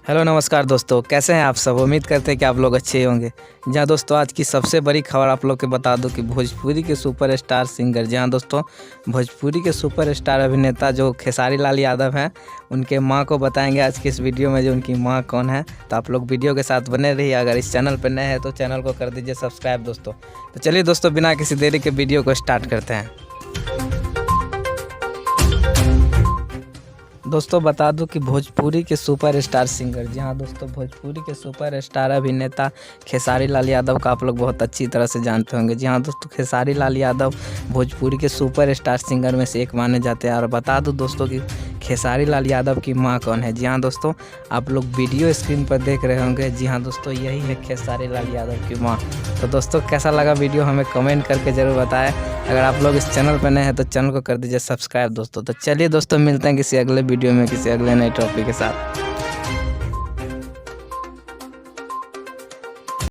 Hello नमस्कार दोस्तों, कैसे हैं आप सब। उम्मीद करते हैं कि आप लोग अच्छे होंगे। जहां दोस्तों आज की सबसे बड़ी खबर आप लोग को बता दूं कि भोजपुरी के सुपरस्टार सिंगर, जहां दोस्तों भोजपुरी के सुपरस्टार अभिनेता जो खेसारी लाल यादव हैं, उनके मां को बताएंगे आज की इस वीडियो में जो उनकी मां कौन है। तो आप लोग वीडियो के साथ बने रहिए। अगर इस चैनल पर नए हैं तो चैनल को कर दीजिए सब्सक्राइब दोस्तों। तो चलिए दोस्तों, बिना किसी देरी के वीडियो को स्टार्ट करते हैं। दोस्तों बता दूं कि भोजपुरी के सुपरस्टार सिंगर, जी हाँ दोस्तों, भोजपुरी के सुपरस्टार अभिनेता खेसारी लाल यादव का आप लोग बहुत अच्छी तरह से जानते होंगे। जी हाँ दोस्तों, खेसारी लाल यादव भोजपुरी के सुपरस्टार सिंगर में से एक माने जाते हैं। और बता दूं दोस्तों कि खेसारी लाल यादव की मां कौन है। जी हाँ दोस्तों, आप लोग वीडियो स्क्रीन पर देख रहे होंगे। जी हाँ दोस्तों, यही है खेसारी लाल यादव की मां। तो दोस्तों कैसा लगा वीडियो हमें कमेंट करके ज़रूर बताएं। अगर आप लोग इस चैनल पर नए हैं तो चैनल को कर दीजिए सब्सक्राइब दोस्तों। तो चलिए दोस्तों, मिलते हैं किसी अगले वीडियो में किसी अगले नए टॉपिक के साथ।